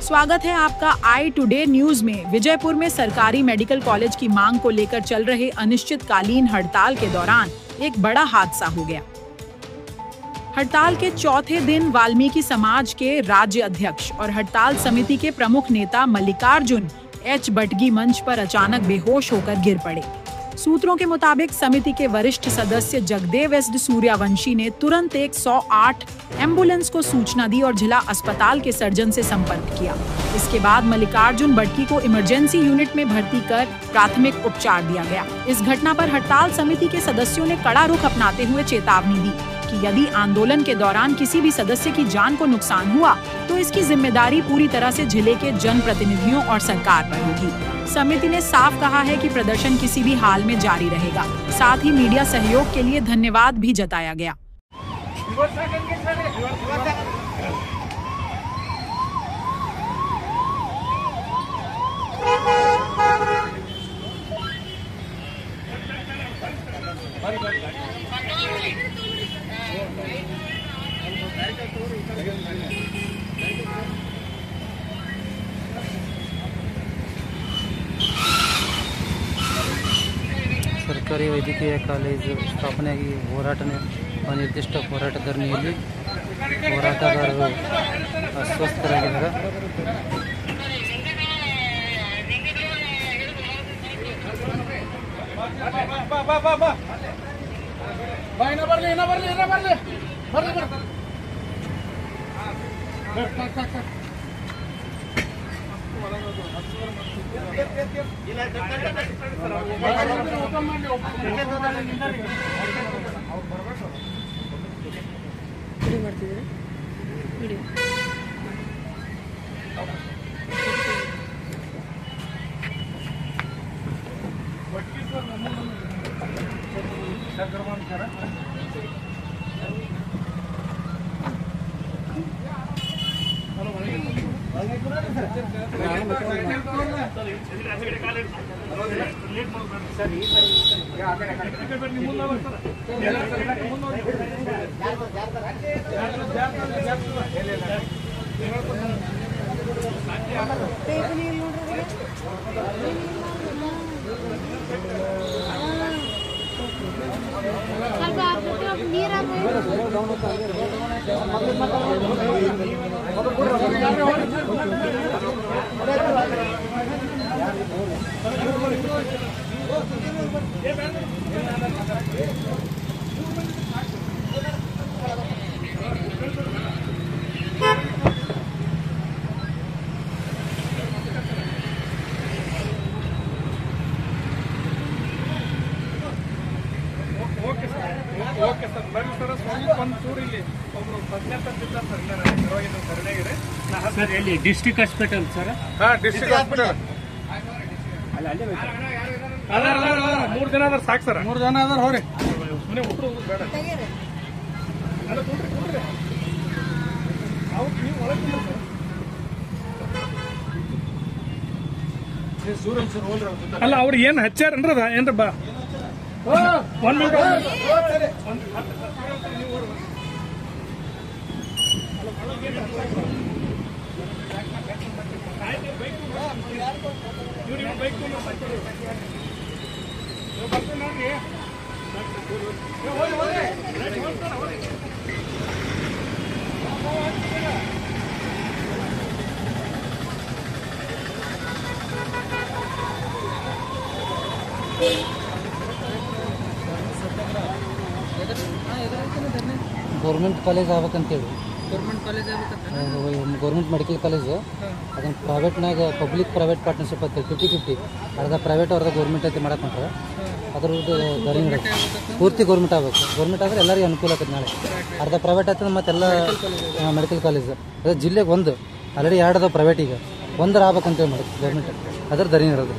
स्वागत है आपका आई टुडे न्यूज में। विजयपुर में सरकारी मेडिकल कॉलेज की मांग को लेकर चल रहे अनिश्चितकालीन हड़ताल के दौरान एक बड़ा हादसा हो गया। हड़ताल के चौथे दिन वाल्मीकि समाज के राज्य अध्यक्ष और हड़ताल समिति के प्रमुख नेता मल्लिकार्जुन एच बटगी मंच पर अचानक बेहोश होकर गिर पड़े। सूत्रों के मुताबिक समिति के वरिष्ठ सदस्य जगदेव एस सूर्यवंशी ने तुरंत 108 एम्बुलेंस को सूचना दी और जिला अस्पताल के सर्जन से संपर्क किया। इसके बाद मल्लिकार्जुन बटगी को इमरजेंसी यूनिट में भर्ती कर प्राथमिक उपचार दिया गया। इस घटना पर हड़ताल समिति के सदस्यों ने कड़ा रुख अपनाते हुए चेतावनी दी कि यदि आंदोलन के दौरान किसी भी सदस्य की जान को नुकसान हुआ तो इसकी जिम्मेदारी पूरी तरह से जिले के जनप्रतिनिधियों और सरकार पर होगी। समिति ने साफ कहा है कि प्रदर्शन किसी भी हाल में जारी रहेगा। साथ ही मीडिया सहयोग के लिए धन्यवाद भी जताया गया। ಸರ್ಕಾರಿ ವೈದ್ಯಕೀಯ ಕಾಲೇಜು ಸ್ಥಾಪನೆಯಾಗಿ ಅನಿರ್ದಿಷ್ಟ ಹೋರಾಟ ಧರಣಿಯಲ್ಲಿ ಹೋರಾಟಗಾರರು ಅಸ್ವಸ್ಥರಾಗಿದ್ದಾರೆ. ಓಕೆ ಸರ್, ಬನ್ನಿ ಸರ್. ಒಂದು ಚೂರು ಇಲ್ಲಿ ಒಬ್ರು ಪದ್ಮನಾಭ ಸರ್ ಎಲ್ಲಿ ಡಿಸ್ಟ್ರಿಕ್ಟ್ ಹಾಸ್ಪಿಟಲ್ ಸರ್? ಹಾಂ, ಡಿಸ್ಟ್ರಿಕ್ಟ್ ಹಾಸ್ಪಿಟಲ್. ಅಲ್ಲ 3 ಜನ ಅದಾರ ಸಾಕು ಸರ್. 3 ಜನ ಅದಾರ ಹೋರಿ. ಸುಮ್ಮನೆ ಹುಟ್ಟು ಬೇಡ. ಅಲ್ಲ ಕೂಡ್ರಿ ಅವ್ರು ನೀವು ಒಳಗೆ ಅಲ್ಲ ಅವ್ರು ಏನು ಹಚ್ಚಾರನ್ರದ ಏನ್ರ ಬಾ ಒಂದ್ ಮಿನಿಟ್ ಗೌರ್ಮೆಂಟ್ ಕಾಲೇಜ್ ಆಗ್ಬೇಕಂತೇಳಿ. ಗೌರ್ಮೆಂಟ್ ಮೆಡಿಕಲ್ ಕಾಲೇಜು ಅದನ್ನು ಪ್ರೈವೇಟ್ನಾಗ ಪಬ್ಲಿಕ್ ಪ್ರೈವೇಟ್ ಪಾರ್ಟ್ನರ್ಶಿಪ್ ಅಂತೇಳಿ 50-50 ಅರ್ಧ ಪ್ರೈವೇಟ್ ಅರ್ಧ ಗೌರ್ಮೆಂಟ್ ಐತಿ ಮಾಡಕ್ಕಂತಾರೆ. ಅದ್ರದ್ದು ಧರಣಿ ಇರುತ್ತೆ. ಪೂರ್ತಿ ಗೌರ್ಮೆಂಟ್ ಆಗಬೇಕು. ಗೌರ್ಮೆಂಟ್ ಆದರೆ ಎಲ್ಲರಿಗೂ ಅನುಕೂಲ ಆಗ್ತದೆ. ನಾಳೆ ಅರ್ಧ ಪ್ರೈವೇಟ್ ಆಗ್ತದೆ ಮತ್ತೆಲ್ಲ ಮೆಡಿಕಲ್ ಕಾಲೇಜ್ ಅದೇ ಜಿಲ್ಲೆಗೆ ಒಂದು ಆಲ್ರೆಡಿ 2 ಅದಾವ ಪ್ರೈವೇಟ್. ಈಗ 1 ಆಗ್ಬೇಕಂತೇಳಿ ಮಾಡೋದು ಗೌರ್ಮೆಂಟ್. ಅದ್ರ ಧರಣಿ ಇರೋದು.